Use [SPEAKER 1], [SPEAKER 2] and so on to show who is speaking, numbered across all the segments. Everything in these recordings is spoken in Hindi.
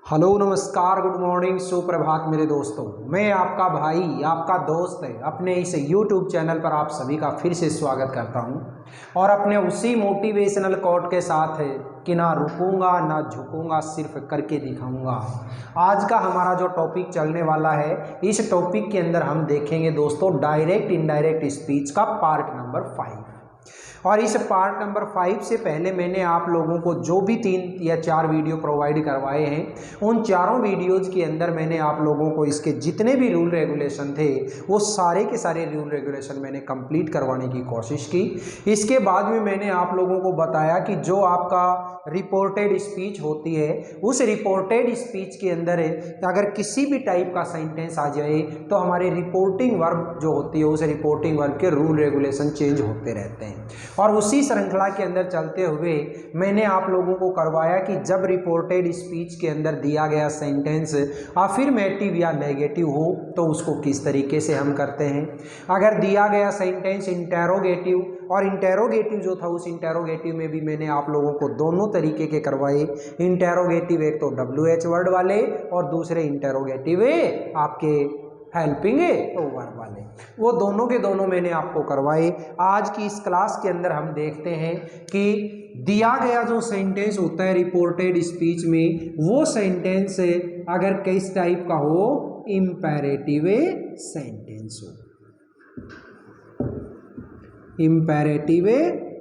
[SPEAKER 1] हेलो नमस्कार गुड मॉर्निंग सुप्रभात मेरे दोस्तों। मैं आपका भाई आपका दोस्त है अपने इस YouTube चैनल पर आप सभी का फिर से स्वागत करता हूं और अपने उसी मोटिवेशनल कोट के साथ है कि ना रुकूंगा ना झुकूंगा, सिर्फ करके दिखाऊंगा। आज का हमारा जो टॉपिक चलने वाला है, इस टॉपिक के अंदर हम देखेंगे दोस्तों डायरेक्ट इनडायरेक्ट स्पीच का पार्ट नंबर 5। और इस पार्ट नंबर 5 से पहले मैंने आप लोगों को जो भी 3 या 4 वीडियो प्रोवाइड करवाए हैं, उन चारों वीडियोज़ के अंदर मैंने आप लोगों को इसके जितने भी रूल रेगुलेशन थे वो सारे के सारे रूल रेगुलेशन मैंने कंप्लीट करवाने की कोशिश की। इसके बाद में मैंने आप लोगों को बताया कि जो आपका रिपोर्टेड स्पीच होती है, उस रिपोर्टेड स्पीच के अंदर अगर किसी भी टाइप का सेंटेंस आ जाए तो हमारे रिपोर्टिंग वर्ब जो होती है, उस रिपोर्टिंग वर्ब के रूल रेगुलेशन चेंज होते रहते हैं। और उसी श्रृंखला के अंदर चलते हुए मैंने आप लोगों को करवाया कि जब रिपोर्टेड स्पीच के अंदर दिया गया सेंटेंस अफर्मेटिव या नेगेटिव हो तो उसको किस तरीके से हम करते हैं। अगर दिया गया सेंटेंस इंटेरोगेटिव, और इंटेरोगेटिव जो था उस इंटेरोगेटिव में भी मैंने आप लोगों को दोनों तरीके के करवाए। इंटेरोगेटिव एक तो WH वर्ड वाले और दूसरे इंटेरोगेटिव आपके हेल्पिंग वर्ब वाले, वो दोनों के दोनों मैंने आपको करवाए। आज की इस क्लास के अंदर हम देखते हैं कि दिया गया जो सेंटेंस होता है रिपोर्टेड स्पीच में, वो सेंटेंस अगर किस टाइप का हो, इंपेरेटिव सेंटेंस हो, इंपेरेटिव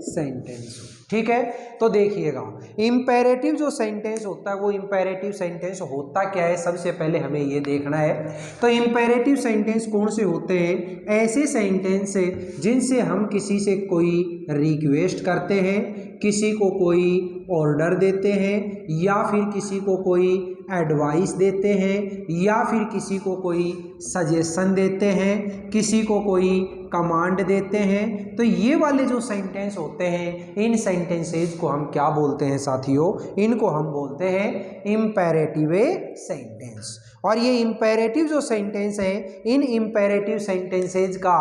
[SPEAKER 1] सेंटेंस हो। ठीक है, तो देखिएगा इंपेरेटिव जो सेंटेंस होता है वो इंपेरेटिव सेंटेंस होता क्या है, सबसे पहले हमें ये देखना है। तो इंपेरेटिव सेंटेंस कौन से होते हैं? ऐसे सेंटेंस जिनसे हम किसी से कोई रिक्वेस्ट करते हैं, किसी को कोई ऑर्डर देते हैं, या फिर किसी को कोई एडवाइस देते हैं, या फिर किसी को कोई सजेशन देते हैं, किसी को कोई कमांड देते हैं। तो ये वाले जो सेंटेंस होते हैं, इन सेंटेंसेज को हम क्या बोलते हैं साथियों? इनको हम बोलते हैं इंपेरेटिव सेंटेंस। और ये इंपेरेटिव जो सेंटेंस है, इन इंपेरेटिव सेंटेंसेज का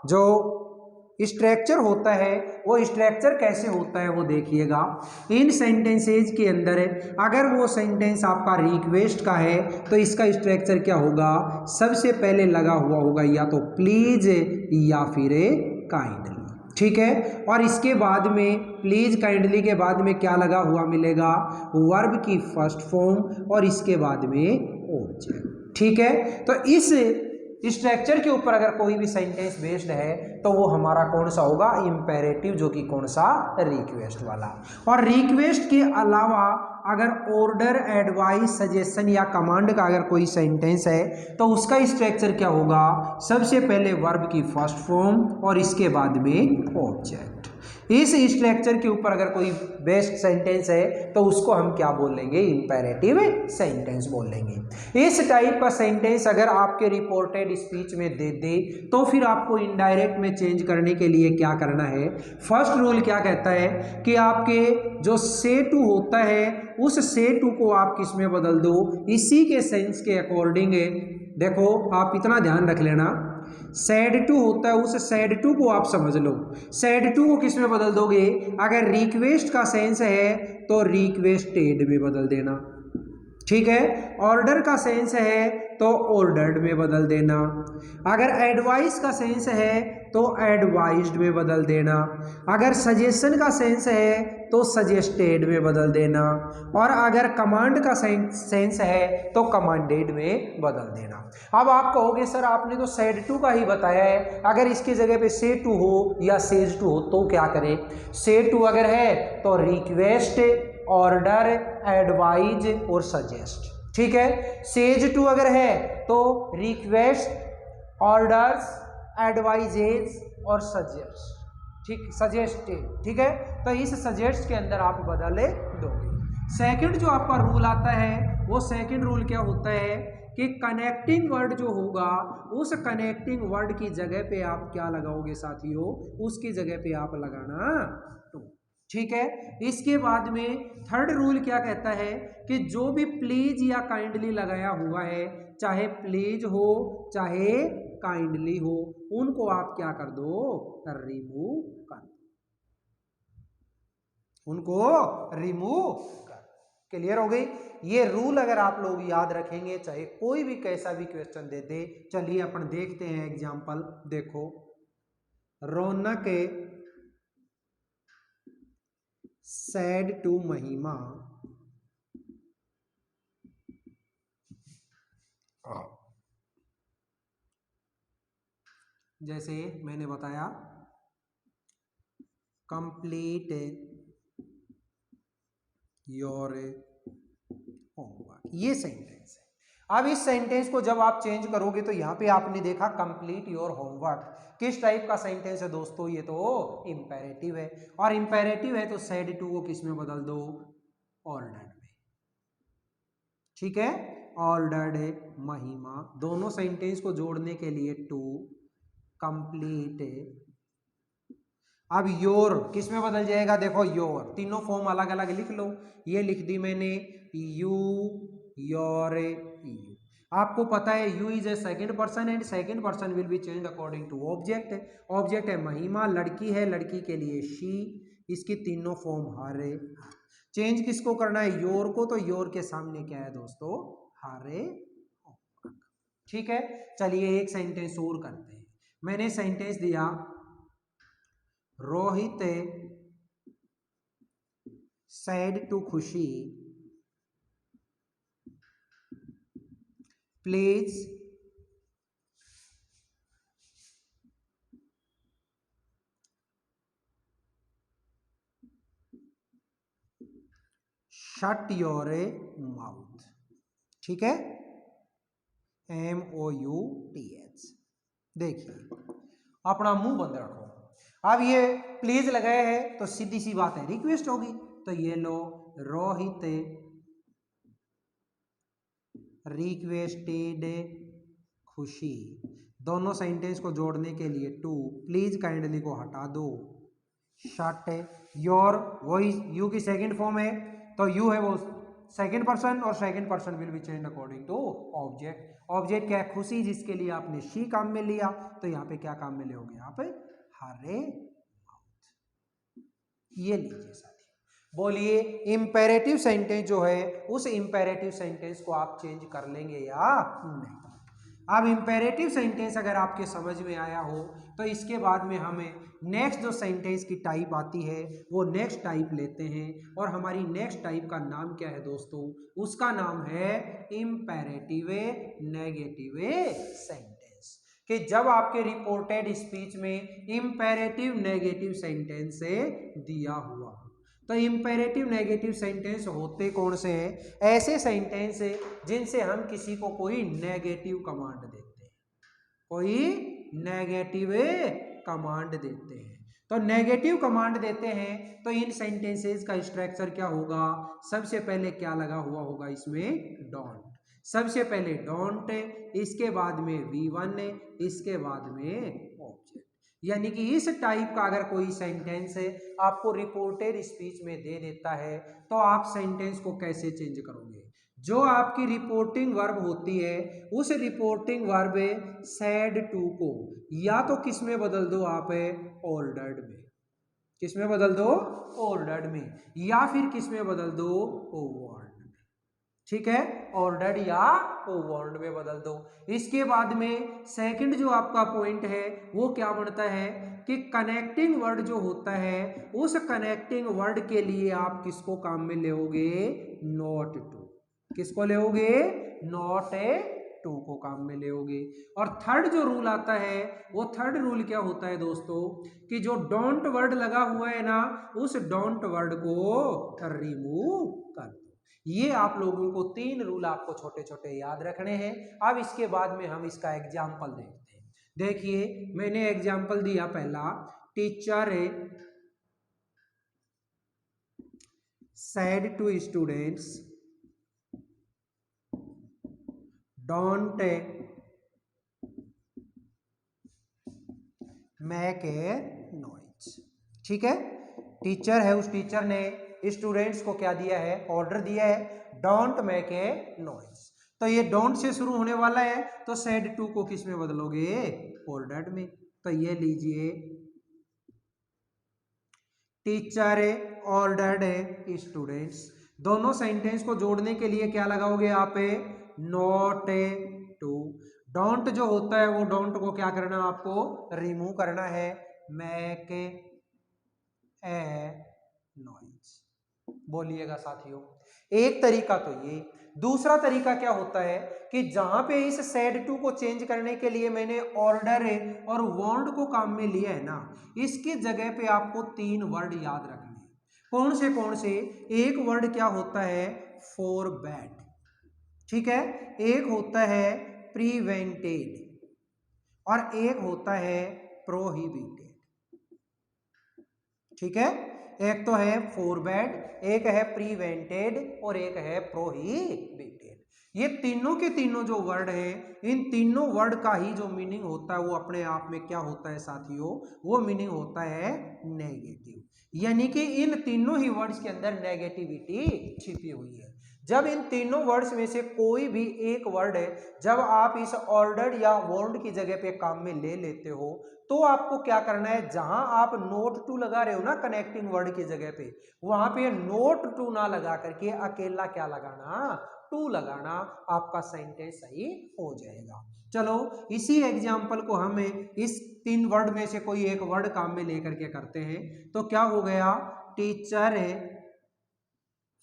[SPEAKER 1] जो स्ट्रक्चर होता है, वो स्ट्रक्चर कैसे होता है वो देखिएगा। इन सेंटेंसेज के अंदर अगर वो सेंटेंस आपका रिक्वेस्ट का है तो इसका स्ट्रक्चर क्या होगा? सबसे पहले लगा हुआ होगा या तो प्लीज या फिर काइंडली। ठीक है, और इसके बाद में प्लीज काइंडली के बाद में क्या लगा हुआ मिलेगा? वर्ब की फर्स्ट फॉर्म और इसके बाद में ऑब्जेक्ट। ठीक है, तो इस स्ट्रक्चर के ऊपर अगर कोई भी सेंटेंस बेस्ड है तो वो हमारा कौन सा होगा? इंपेरेटिव, जो कि कौन सा? रिक्वेस्ट वाला। और रिक्वेस्ट के अलावा अगर ऑर्डर, एडवाइस, सजेशन या कमांड का अगर कोई सेंटेंस है तो उसका स्ट्रक्चर क्या होगा? सबसे पहले वर्ब की फर्स्ट फॉर्म और इसके बाद में ऑब्जेक्ट। इस स्ट्रक्चर के ऊपर अगर कोई बेस्ट सेंटेंस है तो उसको हम क्या बोल लेंगे? इंपेरेटिव सेंटेंस बोल लेंगे। इस टाइप का सेंटेंस अगर आपके रिपोर्टेड स्पीच में दे दे तो फिर आपको इनडायरेक्ट में चेंज करने के लिए क्या करना है? फर्स्ट रूल क्या कहता है कि आपके जो से टू होता है, उस से टू को आप किस में बदल दो? इसी के सेंस के अकॉर्डिंग देखो, आप इतना ध्यान रख लेना, सैड टू होता है, उस सैड टू को आप समझ लो। सैड टू को किस में बदल दोगे? अगर रिक्वेस्ट का सेंस है तो रिक्वेस्टेड में बदल देना। ठीक है, ऑर्डर का सेंस है तो ऑर्डर्ड में बदल देना। अगर एडवाइस का सेंस है तो एडवाइज्ड में बदल देना। अगर सजेशन का सेंस है तो सजेस्टेड में बदल देना। और अगर कमांड का सेंस है तो कमांडेड में बदल देना। अब आप कहोगे सर आपने तो सेड टू का ही बताया है, अगर इसकी जगह पे से टू हो या सेज टू हो तो क्या करें? से टू अगर है तो रिक्वेस्ट, ऑर्डर, एडवाइज और सजेस्ट। ठीक है, सेज टू अगर है तो रिक्वेस्ट, ऑर्डर्स, एडवाइजेज और सजेस्ट। ठीक, सजेस्टेड। ठीक है, तो इस सजेस्ट के अंदर आप बदले दोगे। सेकंड जो आपका रूल आता है, वो सेकंड रूल क्या होता है कि कनेक्टिंग वर्ड जो होगा, उस कनेक्टिंग वर्ड की जगह पे आप क्या लगाओगे साथियों? उसकी जगह पे आप लगाना टू। ठीक है, इसके बाद में थर्ड रूल क्या कहता है कि जो भी प्लीज या काइंडली लगाया हुआ है, चाहे प्लीज हो चाहे काइंडली हो, उनको आप क्या कर दो? रिमूव कर दो, उनको रिमूव कर। क्लियर हो गई। ये रूल अगर आप लोग याद रखेंगे, चाहे कोई भी कैसा भी क्वेश्चन दे दे। चलिए अपन देखते हैं एग्जांपल। देखो, रौनक सैड टू महिमा, जैसे मैंने बताया कंप्लीट योर होमवर्क, ये सेंटेंस है। अब इस सेंटेंस को जब आप चेंज करोगे तो यहां पे आपने देखा कंप्लीट योर होमवर्क, किस टाइप का सेंटेंस है दोस्तों, ये तो इंपेरेटिव है। और इंपेरेटिव है तो सैड टू को किस में बदल दो, ऑर्डर्ड में। ठीक है, ऑर्डर्ड महिमा, दोनों सेंटेंस को जोड़ने के लिए टू, कंप्लीट। अब योर किस में बदल जाएगा, देखो योर, तीनों फॉर्म अलग अलग लिख लो। ये लिख दी मैंने यू, योर, यू। आपको पता है you is a second person and second person will be changed according to object. Object है महिमा, लड़की है, लड़की के लिए शी, इसकी तीनों फॉर्म हरे। चेंज किसको करना है, योर को, तो योर के सामने क्या है दोस्तों, हरे। ठीक है, चलिए एक सेंटेंस और करते हैं। मैंने सेंटेंस दिया रोहित सैड टू खुशी प्लीज शट योर माउथ। ठीक है, MOUTH। देखिए अपना मुंह बंद रखो। अब ये प्लीज लगाए हैं तो सीधी सी बात है रिक्वेस्ट होगी, तो ये लो रोहित रिक्वेस्टेड खुशी, दोनों सेंटेंस को जोड़ने के लिए टू, प्लीज काइंडली को हटा दो, शट योर, वही यू की सेकंड फॉर्म है तो यू है वो सेकंड पर्सन, और second person will be changed according to object. Object क्या है, खुशी, जिसके लिए आपने शी काम में लिया, तो यहाँ पे क्या काम में लोगे, यहाँ पे हरे माउथ। ये लीजिए साथी, बोलिए इंपेरेटिव सेंटेंस जो है उस इंपेरेटिव सेंटेंस को आप चेंज कर लेंगे या नहीं। अब इंपेरेटिव सेंटेंस अगर आपके समझ में आया हो तो इसके बाद में हमें नेक्स्ट जो सेंटेंस की टाइप आती है वो नेक्स्ट टाइप लेते हैं, और हमारी नेक्स्ट टाइप का नाम क्या है दोस्तों, उसका नाम है इंपेरेटिव नेगेटिव सेंटेंस। कि जब आपके रिपोर्टेड स्पीच में इंपेरेटिव नेगेटिव सेंटेंस दिया हुआ, तो इंपेरेटिव नेगेटिव सेंटेंस होते कौन से हैं, ऐसे सेंटेंस जिनसे हम किसी को कोई नेगेटिव कमांड देते हैं, कोई नेगेटिव कमांड देते हैं। तो नेगेटिव कमांड देते हैं तो इन सेंटेंसेस का स्ट्रक्चर क्या होगा, सबसे पहले क्या लगा हुआ होगा इसमें, डोंट। सबसे पहले डोंट, इसके बाद में V1, इसके बाद में ऑब्जेक्ट। यानी कि इस टाइप का अगर कोई सेंटेंस है आपको रिपोर्टेड स्पीच में दे देता है तो आप सेंटेंस को कैसे चेंज करोगे, जो आपकी रिपोर्टिंग वर्ब होती है उस रिपोर्टिंग वर्ब सैड टू को या तो किस में बदल दो आप, ऑर्डर्ड में, किस में बदल दो, ऑर्डर्ड में, या फिर किस में बदल दो, ओवर्ड में। ठीक है, ऑर्डर्ड या ओवर्ड में बदल दो। इसके बाद में सेकंड जो आपका पॉइंट है वो क्या बनता है कि कनेक्टिंग वर्ड जो होता है उस कनेक्टिंग वर्ड के लिए आप किसको काम में लेओगे, नॉट टू। किसको लेओगे, नॉट टू को काम में लेओगे। और थर्ड जो रूल आता है वो थर्ड रूल क्या होता है दोस्तों, कि जो डोंट वर्ड लगा हुआ है ना उस डोंट वर्ड को रिमूव कर दो। ये आप लोगों को 3 रूल आपको छोटे छोटे याद रखने हैं। अब इसके बाद में हम इसका एग्जाम्पल देखते हैं। देखिए मैंने एग्जाम्पल दिया पहला, teacher said to students don't make a noise। ठीक है, टीचर है, उस टीचर ने स्टूडेंट्स को क्या दिया है, ऑर्डर दिया है डोंट मेक ए नॉइज। तो ये डोंट से शुरू होने वाला है तो सेड टू को किस में बदलोगे, ऑर्डर्ड में। तो ये लीजिए टीचर ऑर्डर्ड स्टूडेंट्स, दोनों सेंटेंस को जोड़ने के लिए क्या लगाओगे यहाँ पे, नॉट टू। डोंट जो होता है वो डोंट को क्या करना आपको, रिमूव करना है। मेक ए नॉइज, बोलिएगा साथियों। एक तरीका तो ये। दूसरा तरीका क्या होता है कि जहां पे इस सेड टू को चेंज करने के लिए मैंने ऑर्डर और वांट को काम में लिया है ना, इसकी जगह पे आपको 3 वर्ड याद रखने हैं। कौन से? एक वर्ड क्या होता है, फॉर बैड, ठीक है। एक होता है प्रिवेंटेड और एक होता है प्रोहिबिटेड, ठीक है। एक तो है फोरबैड, एक है प्रीवेंटेड और एक है प्रोहिबिटेड। ये तीनों के तीनों जो वर्ड है, इन तीनों वर्ड का ही जो मीनिंग होता है वो अपने आप में क्या होता है साथियों, वो मीनिंग होता है नेगेटिव। यानी कि इन तीनों ही वर्ड्स के अंदर नेगेटिविटी छिपी हुई है। जब इन तीनों वर्ड्स में से कोई भी एक वर्ड है, जब आप इस ऑर्डर्ड या वांट की जगह पे काम में ले लेते हो, तो आपको क्या करना है, जहां आप नोट टू लगा रहे हो ना कनेक्टिंग वर्ड की जगह पे, वहां पे नोट टू ना लगा करके अकेला क्या लगाना, टू लगाना, आपका सेंटेंस सही हो जाएगा। चलो इसी एग्जाम्पल को हम इस 3 वर्ड में से कोई एक वर्ड काम में लेकर के करते हैं। तो क्या हो गया, टीचर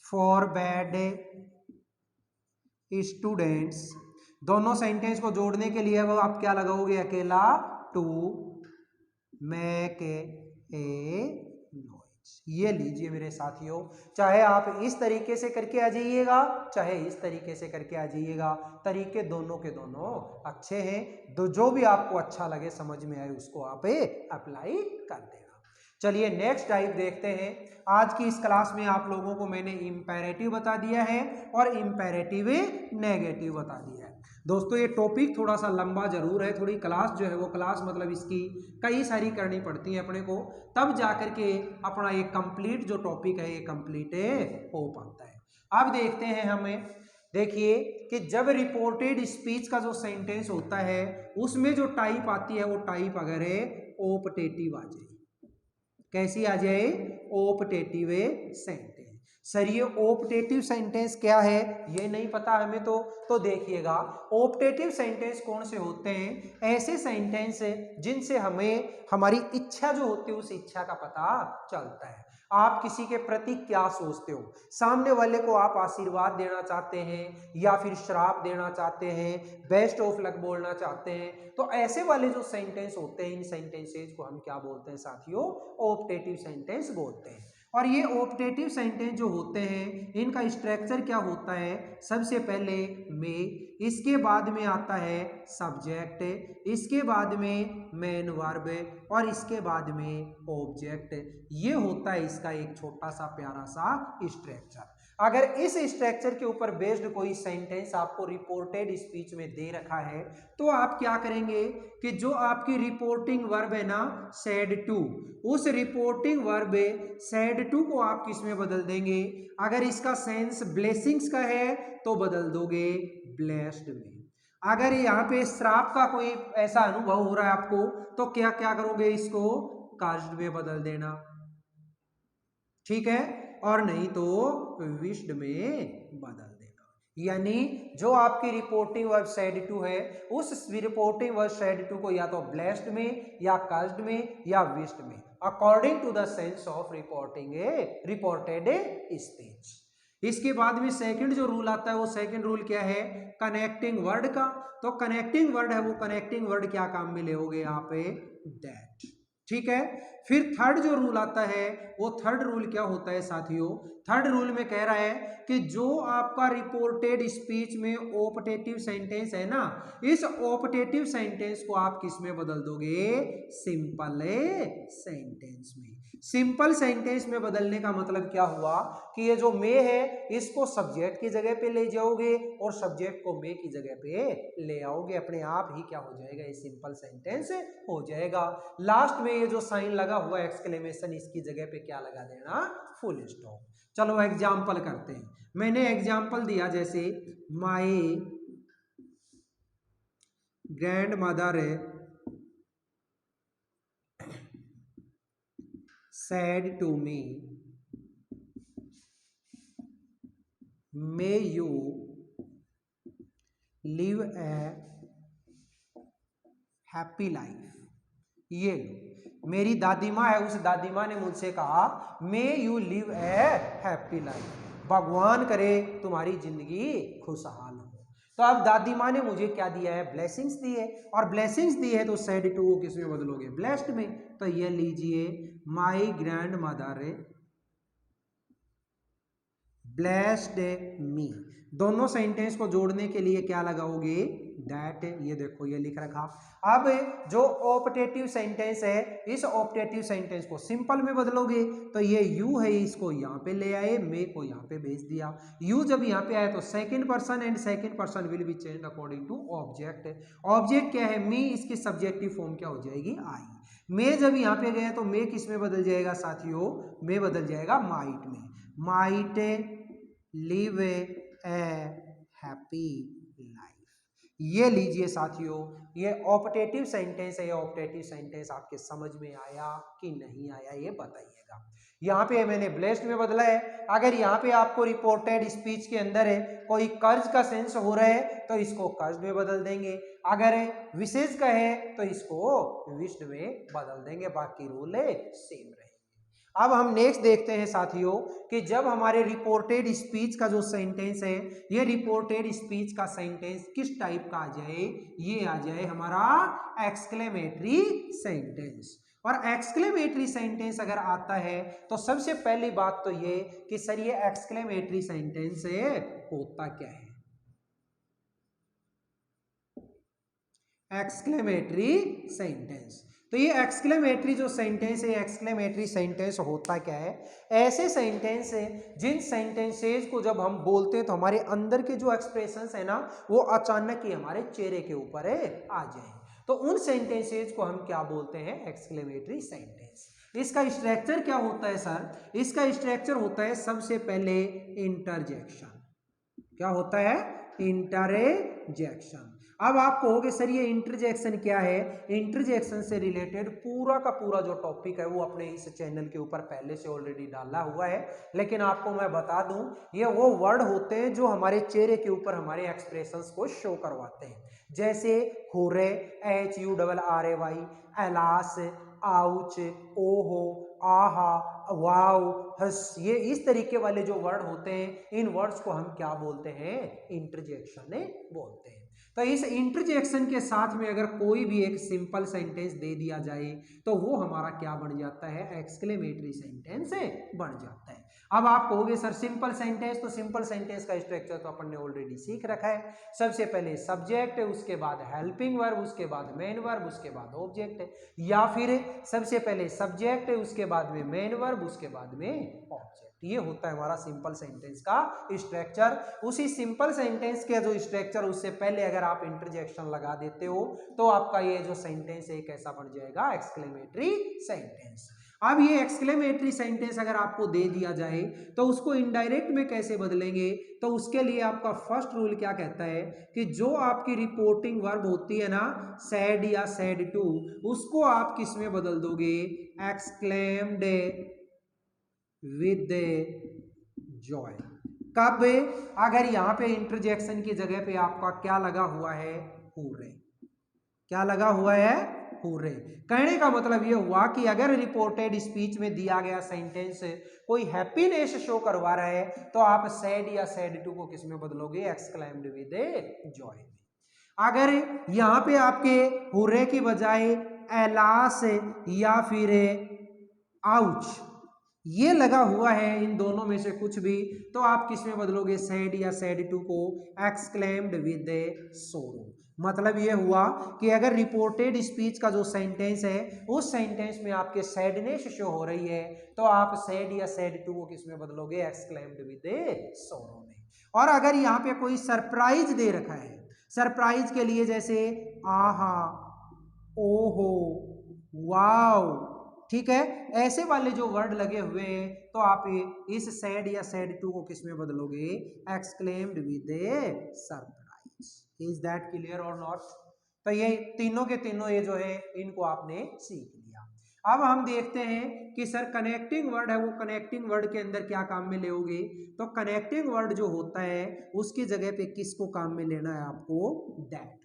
[SPEAKER 1] फॉर बैड स्टूडेंट्स। दोनों सेंटेंस को जोड़ने के लिए वो आप क्या लगाओगे, अकेला टू मेक ए नॉइज। ये लीजिए मेरे साथियों, चाहे आप इस तरीके से करके आ जाइएगा, चाहे इस तरीके से करके आ जाइएगा, तरीके दोनों के दोनों अच्छे हैं। जो भी आपको अच्छा लगे, समझ में आए, उसको आप अप्लाई कर देना। चलिए नेक्स्ट टाइप देखते हैं। आज की इस क्लास में आप लोगों को मैंने इंपेरेटिव बता दिया है और इंपेरेटिव नेगेटिव बता दिया है। दोस्तों ये टॉपिक थोड़ा सा लंबा जरूर है, थोड़ी क्लास जो है वो क्लास मतलब इसकी कई सारी करनी पड़ती है अपने को, तब जाकर के अपना ये कंप्लीट जो टॉपिक है ये कंप्लीट हो पाता है। अब देखते हैं हमें, देखिए कि जब रिपोर्टेड स्पीच का जो सेंटेंस होता है उसमें जो टाइप आती है वो टाइप अगर है ऑप्टेटिव आ जाए, कैसी आ जाए, ऑप्टेटिव सेंटेंस। सर ये ऑप्टेटिव सेंटेंस क्या है ये नहीं पता हमें, तो देखिएगा, ऑप्टेटिव सेंटेंस कौन से होते हैं, ऐसे सेंटेंस जिनसे हमें हमारी इच्छा जो होती है उस इच्छा का पता चलता है। आप किसी के प्रति क्या सोचते हो, सामने वाले को आप आशीर्वाद देना चाहते हैं या फिर श्राप देना चाहते हैं, बेस्ट ऑफ लक बोलना चाहते हैं, तो ऐसे वाले जो सेंटेंस होते हैं, इन सेंटेंसेज को हम क्या बोलते हैं साथियों, ऑप्टेटिव सेंटेंस बोलते हैं। और ये ऑप्टेटिव सेंटेंस जो होते हैं इनका स्ट्रक्चर क्या होता है, सबसे पहले में, इसके बाद में आता है सब्जेक्ट, इसके बाद में मेन वर्ब और इसके बाद में ऑब्जेक्ट। ये होता है इसका एक छोटा सा प्यारा सा स्ट्रक्चर। अगर इस स्ट्रक्चर के ऊपर बेस्ड कोई सेंटेंस आपको रिपोर्टेड स्पीच में दे रखा है, तो आप क्या करेंगे कि जो आपकी रिपोर्टिंग वर्ब है ना सैड टू, उस रिपोर्टिंग वर्ब सैड टू को आप किस में बदल देंगे, अगर इसका सेंस ब्लेसिंग्स का है तो बदल दोगे ब्लेस्ड में। अगर यहाँ पे श्राप का कोई ऐसा अनुभव हो रहा है आपको, तो क्या क्या करोगे, इसको कास्ट में बदल देना, ठीक है, और नहीं तो विश्ड में बदल देना। यानी जो आपकी रिपोर्टिंग वर्ब सैड टू है, उस रिपोर्टिंग वर्ब सैड टू को या तो ब्लेस्ड में या कास्ड में या विश्ड में, according to the sense of reporting reported speech. इसके बाद में सेकंड जो रूल आता है, वो सेकंड रूल क्या है, कनेक्टिंग वर्ड का। तो कनेक्टिंग वर्ड है, वो कनेक्टिंग वर्ड क्या काम में ले यहाँ पे, दैट, ठीक है। फिर थर्ड जो रूल आता है, वो थर्ड रूल क्या होता है साथियों, थर्ड रूल में कह रहा है कि जो आपका रिपोर्टेड स्पीच में ऑप्टेटिव सेंटेंस है ना, इस ऑप्टेटिव सेंटेंस को आप किस में बदल दोगे, सिंपल सेंटेंस में। सिंपल सेंटेंस में बदलने का मतलब क्या हुआ कि ये जो मे है इसको सब्जेक्ट की जगह पे ले जाओगे और सब्जेक्ट को मे की जगह पे ले आओगे, अपने आप ही क्या हो जाएगा, ये सिंपल सेंटेंस हो जाएगा। लास्ट में ये जो साइन लगा हुआ एक्सक्लेमेशन, इसकी जगह पे क्या लगा देना, फुल स्टॉप। चलो एग्जाम्पल करते हैं। मैंने एग्जाम्पल दिया जैसे my grand mother said to me may you live A happy life. ये लो, मेरी दादी माँ है, उस दादी माँ ने मुझसे कहा may you live A happy life, भगवान करे तुम्हारी जिंदगी खुशहाल हो। तो अब दादी माँ ने मुझे क्या दिया है, ब्लेसिंग्स दी है, और ब्लेसिंग्स दी है तो सैड टू को किस में बदलोगे, ब्लेस्ड में। तो ये लीजिए, my grand mother blessed me. दोनों सेंटेंस को जोड़ने के लिए क्या लगाओगे, दैट। ये देखो ये लिख रखा। अब जो ऑप्टेटिव सेंटेंस है, इस ऑप्टेटिव सेंटेंस को सिंपल में बदलोगे तो ये यू है, इसको यहाँ पे ले आए, मे को यहाँ पे भेज दिया। यू जब यहाँ पे आया तो second person, and second person will be changed according to object. Object क्या है, मी, इसकी सब्जेक्टिव फॉर्म क्या हो जाएगी, आई। मे जब यहाँ पे गया तो मे किस में बदल जाएगा साथियों, मे बदल जाएगा माइट में। माइट लिव ए हैप्पी लाइफ। ये लीजिए साथियों, ये ऑप्टेटिव सेंटेंस है। ये ऑप्टेटिव सेंटेंस आपके समझ में आया कि नहीं आया, ये बताइएगा। यहाँ पे मैंने ब्लेस्ड में बदला है। अगर यहाँ पे आपको रिपोर्टेड स्पीच के अंदर है कोई कर्ज का सेंस हो रहा है तो इसको कर्ज में बदल देंगे, अगर विशेष का है तो इसको विश्ड में बदल देंगे, बाकी रूल सेम रहे। अब हम नेक्स्ट देखते हैं साथियों कि जब हमारे रिपोर्टेड स्पीच का जो सेंटेंस है, ये रिपोर्टेड स्पीच का सेंटेंस किस टाइप का आ जाए, ये आ जाए हमारा एक्सक्लेमेटरी सेंटेंस। और एक्सक्लेमेटरी सेंटेंस अगर आता है तो सबसे पहली बात तो ये कि सर ये एक्सक्लेमेटरी सेंटेंस होता क्या है। एक्सक्लेमेटरी सेंटेंस, तो ये एक्सक्लेमेटरी जो सेंटेंस है, एक्सक्लेमेटरी सेंटेंस होता क्या है, ऐसे सेंटेंस है जिन सेंटेंसेज को जब हम बोलते हैं तो हमारे अंदर के जो एक्सप्रेशंस है ना, वो अचानक ही हमारे चेहरे के ऊपर आ जाए, तो उन सेंटेंसेज को हम क्या बोलते हैं, एक्सक्लेमेटरी सेंटेंस। इसका स्ट्रक्चर क्या होता है सर, इसका स्ट्रक्चर होता है सबसे पहले इंटरजेक्शन। क्या होता है, इंटरजेक्शन। अब आप कहोगे सर ये इंटरजेक्शन क्या है, इंटरजेक्शन से रिलेटेड पूरा का पूरा जो टॉपिक है वो अपने इस चैनल के ऊपर पहले से ऑलरेडी डाला हुआ है, लेकिन आपको मैं बता दूं ये वो वर्ड होते हैं जो हमारे चेहरे के ऊपर हमारे एक्सप्रेशंस को शो करवाते हैं, जैसे हुर्रे, HURRAY, एलास, आउच, ओहो, आहा, वाओ, हस, ये इस तरीके वाले जो वर्ड होते हैं, इन वर्ड्स को हम क्या बोलते हैं, इंटरजेक्शन बोलते हैं। तो इस इंटरजेक्शन के साथ में अगर कोई भी एक सिंपल सेंटेंस दे दिया जाए तो वो हमारा क्या बन जाता है, एक्सक्लेमेटरी सेंटेंस बन जाता है। अब आप कहोगे सर सिंपल सेंटेंस, तो सिंपल सेंटेंस का स्ट्रक्चर तो अपन ने ऑलरेडी सीख रखा है। सबसे पहले सब्जेक्ट, उसके बाद हेल्पिंग वर्ब, उसके बाद मेन वर्ब, उसके बाद ऑब्जेक्ट, या फिर सबसे पहले सब्जेक्ट, उसके बाद में मेन वर्ब, उसके बाद में ऑब्जेक्ट। ये होता है हमारा सिंपल सेंटेंस का स्ट्रक्चर। उसी सिंपल सेंटेंस के जो स्ट्रक्चर, उससे पहले अगर आप इंटरजेक्शन लगा देते हो तो आपका ये जो सेंटेंस है कैसा बन जाएगा, एक्सक्लेमेटरी सेंटेंस। अब ये एक्सक्लेमेटरी सेंटेंस अगर आपको दे दिया जाए तो उसको इनडायरेक्ट में कैसे बदलेंगे, तो उसके लिए आपका फर्स्ट रूल क्या कहता है कि जो आपकी रिपोर्टिंग वर्ब होती है ना, सैड या सैड टू, उसको आप किस में बदल दोगे, एक्सक्लेम्ड विद जॉय। कब, अगर यहां पे इंटरजेक्शन की जगह पे आपका क्या लगा हुआ है, हुर्रे। क्या लगा हुआ है, हुर्रे। कहने का मतलब ये हुआ कि अगर रिपोर्टेड स्पीच में दिया गया सेंटेंस कोई हैप्पीनेस शो करवा रहा है तो आप सैड या सैड टू को किस में बदलोगे, एक्सक्लेम्ड विद जॉय में। अगर यहां पे आपके हुर्रे की बजाय एलास या फिर आउच ये लगा हुआ है, इन दोनों में से कुछ भी, तो आप किस में बदलोगे, सैड या सैड टू को एक्सक्लेम्ड विद सोरो। मतलब ये हुआ कि अगर रिपोर्टेड स्पीच का जो सेंटेंस है उस सेंटेंस में आपके सैडनेस शो हो रही है तो आप सैड या सैड टू को किस में बदलोगे, एक्सक्लेम्ड विद सोरो में। और अगर यहाँ पे कोई सरप्राइज दे रखा है, सरप्राइज के लिए जैसे आहा, ओहो, वाओ, ठीक है, ऐसे वाले जो वर्ड लगे हुए हैं तो आप इस सैड या सैड टू को किस में बदलोगे, exclaimed with surprise. Is that clear or not. तो ये तीनों के तीनों ये जो है इनको आपने सीख लिया। अब हम देखते हैं कि सर कनेक्टिंग वर्ड है, वो कनेक्टिंग वर्ड के अंदर क्या काम में लोगे, तो कनेक्टिंग वर्ड जो होता है उसकी जगह पे किसको काम में लेना है आपको, दैट।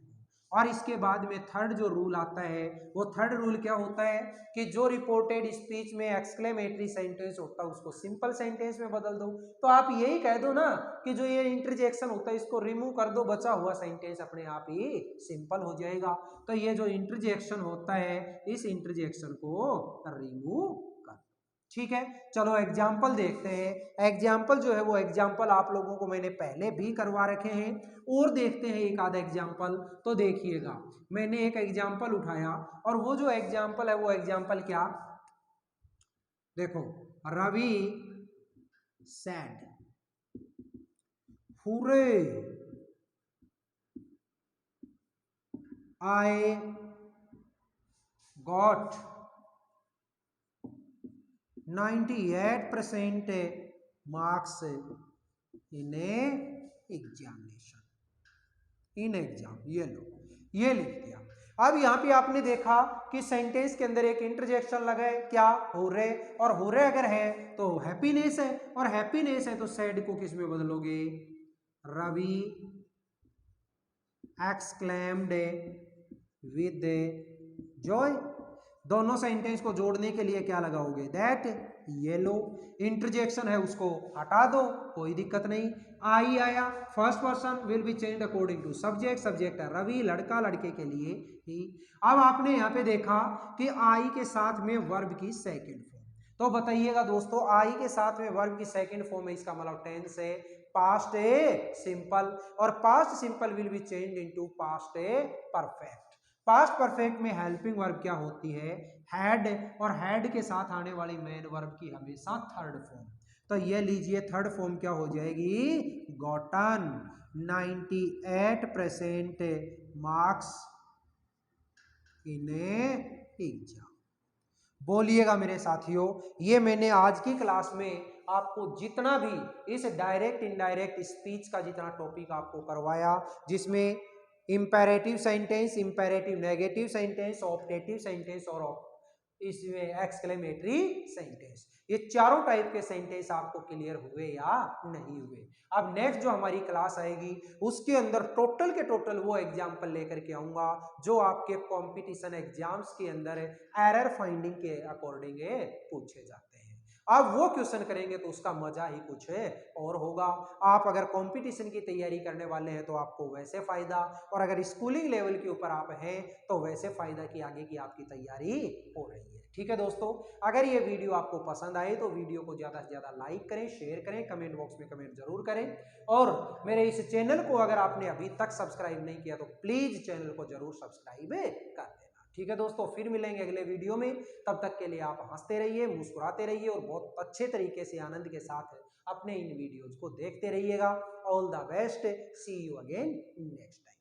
[SPEAKER 1] और इसके बाद में थर्ड जो रूल आता है, वो थर्ड रूल क्या होता है कि जो रिपोर्टेड स्पीच में एक्सक्लेमेटरी सेंटेंस होता है उसको सिंपल सेंटेंस में बदल दो। तो आप यही कह दो ना कि जो ये इंटरजेक्शन होता है इसको रिमूव कर दो, बचा हुआ सेंटेंस अपने आप ही सिंपल हो जाएगा। तो ये जो इंटरजेक्शन होता है इस इंटरजेक्शन को रिमूव कर, ठीक है। चलो एग्जाम्पल देखते हैं। एग्जाम्पल जो है वो एग्जाम्पल आप लोगों को मैंने पहले भी करवा रखे हैं, और देखते हैं एक आधा एग्जाम्पल। तो देखिएगा मैंने एक एग्जाम्पल उठाया, और वो जो एग्जाम्पल है वो एग्जाम्पल क्या, देखो, Ravi said hurray I got 98% marks in examination, in exam, ये लो, ये लिख दिया। अब यहां पे आपने देखा कि सेंटेंस के अंदर एक इंटरजेक्शन लगा है, क्या, हुर्रे, और हुर्रे अगर है तो हैप्पीनेस है, और हैप्पीनेस है तो सैड को किस में बदलोगे, रवि एक्सक्लेम्ड विद जॉय। दोनों सेंटेंस को जोड़ने के लिए क्या लगाओगे, दैट। ये लो, इंटरजेक्शन है उसको हटा दो, कोई दिक्कत नहीं। आई आया, first person will be changed according to subject, subject है रवि, लड़का लड़के के लिए ही। अब आपने यहां पे देखा कि आई के साथ में वर्ब की सेकंड फॉर्म, तो बताइएगा दोस्तों आई के साथ में वर्ब की सेकंड फॉर्म है, इसका मतलब टेंस है पास्ट ए सिंपल, और past simple will be changed into past a perfect. Past perfect में हेल्पिंग वर्ब क्या होती है, हैड, और हैड के साथ आने वाली मेन वर्ब की हमेशा थर्ड फॉर्म। तो ये लीजिए थर्ड फॉर्म क्या हो जाएगी, गॉटन 98% मार्क्स इन एग्जाम। बोलिएगा मेरे साथियों, ये मैंने आज की क्लास में आपको जितना भी इस डायरेक्ट इनडायरेक्ट स्पीच का जितना टॉपिक आपको करवाया, जिसमें imperative sentence, imperative negative sentence, optative sentence और इसमें एक्सक्लेमेटरी सेंटेंस, ये चारों टाइप के सेंटेंस आपको क्लियर हुए या नहीं हुए। अब नेक्स्ट जो हमारी क्लास आएगी उसके अंदर टोटल के टोटल वो एग्जाम्पल लेकर के आऊंगा जो आपके कंपटीशन एग्जाम्स के अंदर एरर फाइंडिंग के अकॉर्डिंग पूछे जाते हैं। अब वो क्वेश्चन करेंगे तो उसका मजा ही कुछ है और होगा। आप अगर कंपटीशन की तैयारी करने वाले हैं तो आपको वैसे फायदा, और अगर स्कूलिंग लेवल के ऊपर आप हैं तो वैसे फायदा कि आगे की आपकी तैयारी हो रही है। ठीक है दोस्तों, अगर ये वीडियो आपको पसंद आए तो वीडियो को ज्यादा से ज्यादा लाइक करें, शेयर करें, कमेंट बॉक्स में कमेंट जरूर करें, और मेरे इस चैनल को अगर आपने अभी तक सब्सक्राइब नहीं किया तो प्लीज चैनल को जरूर सब्सक्राइब कर देना। ठीक है दोस्तों, फिर मिलेंगे अगले वीडियो में, तब तक के लिए आप हंसते रहिए, मुस्कुराते रहिए, और बहुत अच्छे तरीके से आनंद के साथ अपने इन वीडियोज को देखते रहिएगा। All the best, see you again next time.